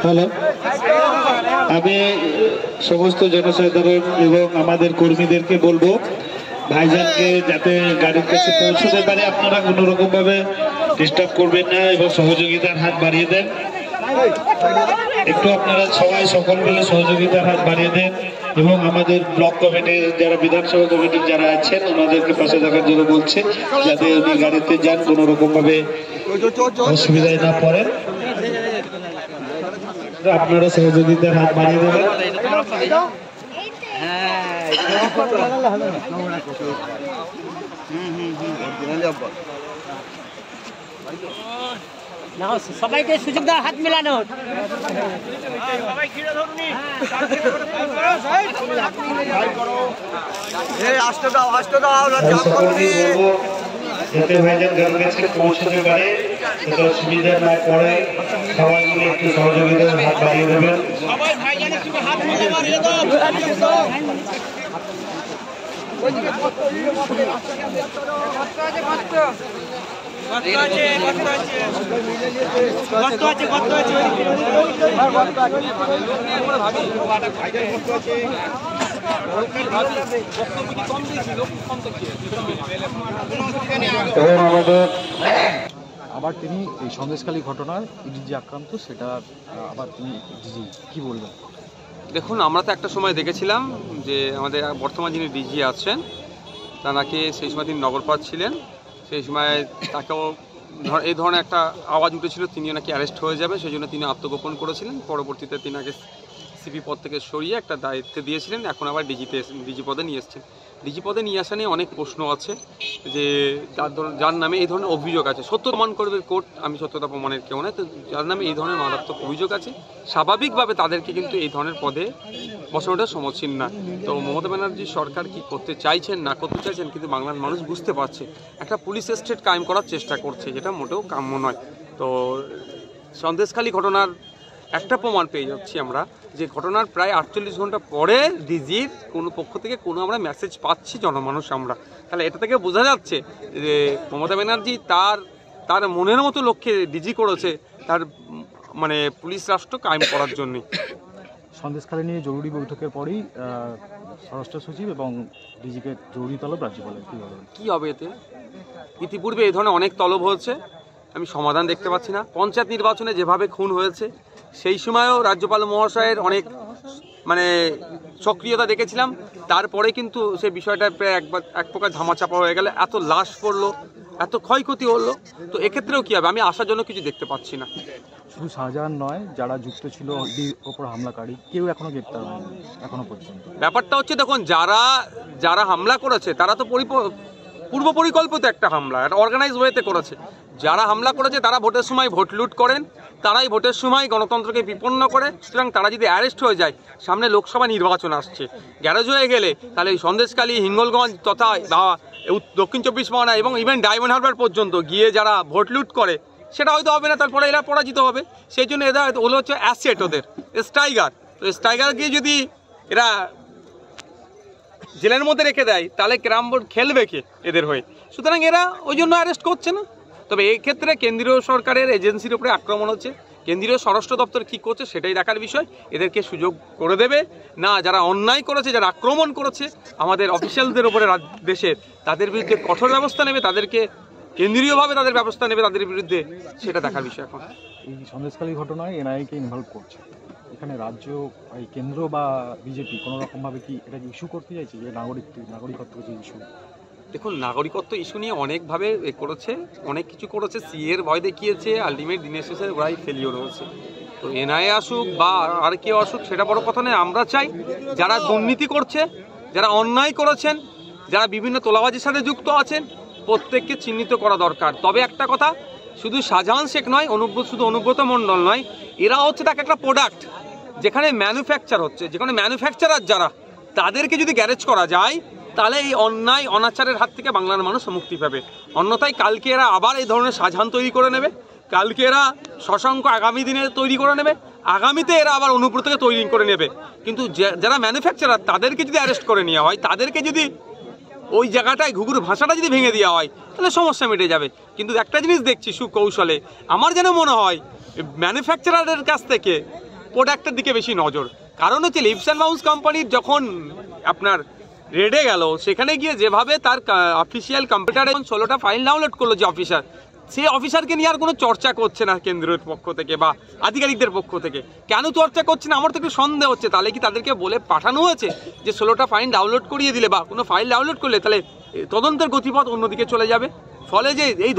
Hello, আমি সমস্ত জনসাধারণ এবং আমাদের কর্মীদেরকে বলবো ভাইজানকে যাতে গাড়ির কাছে পৌঁছতে পারে আপনারা কোনো রকম ভাবে ডিস্টার্ব করবেন না এবং সহযোগিতার হাত বাড়িয়ে দেন। একটু আপনারা সবাই সকল মিলে সহযোগিতার হাত বাড়িয়ে দেন এবং আমাদের ব্লক কমিটির যারা বিধানসভা কমিটির যারা আছেন ওনাদেরকে পাশে থাকার জন্য বলছে যাতে উনি গাড়িতে যান কোনো রকম ভাবে অসুবিধায় না পড়েন। আপনারা সহযোগিতার হাত বাড়িয়ে দেবেন। সবাইকে সুযোগ দেওয়ার হাত মেলানো। যাতে ভাইজান গাড়ির কাছে পৌঁছতে পারে, যাতে অসুবিধা না পড়ে, সবাই মিলে একটু সহযোগিতার হাত বাড়িয়ে দেবেন। আবার তিনি এই সন্দেশখালী ঘটনার ইডিজি আক্রান্ত, সেটা আবার তিনি ডিজি কি বলবেন? দেখুন, আমরা তো একটা সময় দেখেছিলাম যে আমাদের বর্তমান যিনি ডিজি আছেন তাকে সেই সময় তিনি নগরপাল ছিলেন, সেই সময় তাকেও এই ধরনের একটা আওয়াজ উঠেছিল তিনি নাকি অ্যারেস্ট হয়ে যাবে, সেই জন্য তিনি আত্মগোপন করেছিলেন। পরবর্তীতে তিনি আগে সিপি পদ থেকে সরিয়ে একটা দায়িত্বে দিয়েছিলেন, এখন আবার ডিজি পদে নিয়ে এসেছেন। ডিজি পদে নিয়ে আসা নিয়ে অনেক প্রশ্ন আছে যে যার নামে এই ধরনের অভিযোগ আছে, সত্য প্রমাণ করবে কোর্ট, আমি সত্যতা প্রমাণের কেউ নয়, তো যার নামে এই ধরনের মারাত্মক অভিযোগ আছে স্বাভাবিকভাবে তাদেরকে কিন্তু এই ধরনের পদে বসানোটা সমীচীন না। তো মমতা ব্যানার্জি সরকার কি করতে চাইছেন না করতে চাইছেন কিন্তু বাংলার মানুষ বুঝতে পারছে, একটা পুলিশ স্টেট কায়েম করার চেষ্টা করছে, যেটা মোটেও কাম্য নয়। তো সন্দেশখালী ঘটনার একটা প্রমাণ পেয়ে যাচ্ছি আমরা যে ঘটনার প্রায় 48 ঘন্টা পরে ডিজির কোনো পক্ষ থেকে কোনো আমরা মেসেজ পাচ্ছি জনমানুষ আমরা, তাহলে এটা থেকে বোঝা যাচ্ছে যে মমতা ব্যানার্জি তার মনের মতো লক্ষ্যে ডিজি করেছে, তার মানে পুলিশ রাষ্ট্র কায়েম করার জন্যই। সন্দেশখালী নিয়ে জরুরি বৈঠকের পরেই স্বরাষ্ট্র সচিব এবং ডিজিকে জরুরি তলব রাজ্যপালের কী হবে এতে? ইতিপূর্বে এই ধরনের অনেক তলব হয়েছে, আমি সমাধান দেখতে পাচ্ছি না। পঞ্চায়েত নির্বাচনে যেভাবে খুন হয়েছে সেই সময়ও রাজ্যপাল মহাশয়ের অনেক মানে সক্রিয়তা দেখেছিলাম, তারপরে কিন্তু সেই বিষয়টা প্রায় এক প্রকার ধামাচাপা হয়ে গেলে এত লাশ পড়লো, এত ক্ষয়ক্ষতি হলো, তো এক্ষেত্রেও কী হবে আমি আশাজনক কিছু দেখতে পাচ্ছি না। শুধু শাহজাহান নয়, যারা যুক্ত ছিল ডির ওপর হামলাকারী কেউ এখনো গ্রেপ্তার হয়নি এখনো পর্যন্ত। ব্যাপারটা হচ্ছে দেখুন, যারা হামলা করেছে তারা তো পূর্ব পরিকল্পিত একটা হামলা, একটা অর্গানাইজ ওয়েতে করেছে। যারা হামলা করেছে তারা ভোটের সময় ভোট লুট করেন, তারাই ভোটের সময় গণতন্ত্রকে বিপন্ন করে। সুতরাং তারা যদি অ্যারেস্ট হয়ে যায়, সামনে লোকসভা নির্বাচন আসছে, গ্যারেজ হয়ে গেলে তাহলে এই সন্দেশখালী, হিঙ্গলগঞ্জ তথা দক্ষিণ 24 পরগনা এবং ইভেন ডায়মন্ড হারবার পর্যন্ত গিয়ে যারা ভোট লুট করে সেটা হয়তো হবে না, তারপরে এরা পরাজিত হবে। সেই জন্য এরা ওগুলো হচ্ছে অ্যাসেট, ওদের স্ট্রাইগার। তো স্ট্রাইগার গিয়ে যদি এরা জেলের মধ্যে রেখে দেয় তাহলে ক্যারাম বোর্ড খেলবে কে এদের হয়ে? সুতরাং এরা ওই জন্য অ্যারেস্ট করছে না। তবে এই ক্ষেত্রে কেন্দ্রীয় সরকারের এজেন্সির উপরে আক্রমণ হচ্ছে, কেন্দ্রীয় স্বরাষ্ট্র দপ্তর কী করছে সেটাই দেখার বিষয়। এদেরকে সুযোগ করে দেবে না, যারা অন্যায় করেছে, যারা আক্রমণ করেছে আমাদের অফিসিয়ালদের উপরে দেশের, তাদের বিরুদ্ধে কঠোর ব্যবস্থা নেবে, তাদেরকে কেন্দ্রীয়ভাবে তাদের ব্যবস্থা নেবে তাদের বিরুদ্ধে, সেটা দেখার বিষয়। এখন এই সন্দেশখালী ঘটনায় এনআইএকে ইনভলভ করছে, এখানে রাজ্য এই কেন্দ্র বা বিজেপি কোনো রকমভাবে কি এটা ইস্যু করতে চাইছে যে নাগরিকত্ব যে ইস্যু? দেখুন, নাগরিকত্ব ইস্যু নিয়ে অনেকভাবে করেছে, অনেক কিছু করেছে, সিএর ভয় দেখিয়েছে, আলটিমেট দিনের শেষে ওরাই ফেলিওর হয়েছে। তো এনআইএ আসুক বা আর কেউ আসুক সেটা বড় কথা নয়, আমরা চাই যারা দুর্নীতি করছে, যারা অন্যায় করেছেন, যারা বিভিন্ন তোলাবাজির সাথে যুক্ত আছেন প্রত্যেককে চিহ্নিত করা দরকার। তবে একটা কথা, শুধু শাহজাহান শেখ নয়, শুধু অনুব্রত মণ্ডল নয়, এরা হচ্ছে তাকে একটা প্রোডাক্ট যেখানে ম্যানুফ্যাকচার হচ্ছে, যেখানে ম্যানুফ্যাকচারার যারা, তাদেরকে যদি গ্যারেজ করা যায় তাহলে এই অন্যায় অনাচারের হাত থেকে বাংলার মানুষ মুক্তি পাবে। অন্যথায় কালকে এরা আবার এই ধরনের শাহজাহান তৈরি করে নেবে, কালকে এরা শশাঙ্ক আগামী দিনে তৈরি করে নেবে, আগামীতে এরা আবার অনুব্রতকে তৈরি করে নেবে। কিন্তু যারা ম্যানুফ্যাকচারার তাদেরকে যদি অ্যারেস্ট করে নেওয়া হয়, তাদেরকে যদি ওই জায়গাটায় ঘুঘুর ভাষাটা যদি ভেঙে দেওয়া হয় তাহলে সমস্যা মিটে যাবে। কিন্তু একটা জিনিস দেখছি সুকৌশলে, আমার যেন মনে হয় ম্যানুফ্যাকচারারের কাছ থেকে প্রোডাক্টের দিকে বেশি নজর। কারণ হচ্ছে লিপস অ্যান্ড মাউস কোম্পানির যখন আপনার রেডে গেল, সেখানে গিয়ে যেভাবে তার অফিসিয়াল কম্পিউটারে 16টা ফাইল ডাউনলোড করলো যে অফিসার, সেই অফিসারকে নিয়ে আর কোনো চর্চা করছে না কেন্দ্রের পক্ষ থেকে বা আধিকারিকদের পক্ষ থেকে। কেন চর্চা করছে না আমার তো একটু সন্দেহ হচ্ছে। তাহলে কি তাদেরকে বলে পাঠানো হয়েছে যে 16টা ফাইল ডাউনলোড করিয়ে দিলে বা কোনো ফাইল ডাউনলোড করলে তাহলে তদন্তের গতিপথ অন্যদিকে চলে যাবে? ফলে যে এই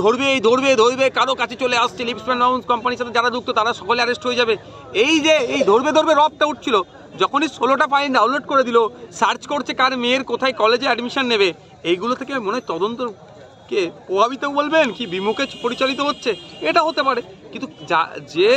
ধরবে কারো কাছে চলে আসছে লিপস অ্যান্ড মাউস কোম্পানির সাথে যারা যুক্ত তারা সকলে অ্যারেস্ট হয়ে যাবে। এই যে এই ধরবে রবটা উঠছিল, যখনই 16টা ফাইল ডাউনলোড করে দিল, সার্চ করছে কার মেয়ের কোথায় কলেজে অ্যাডমিশন নেবে, এইগুলো থেকে মনে হয় তদন্তকে প্রভাবিত বলবেন কি বিমুখে পরিচালিত হচ্ছে, এটা হতে পারে। কিন্তু যে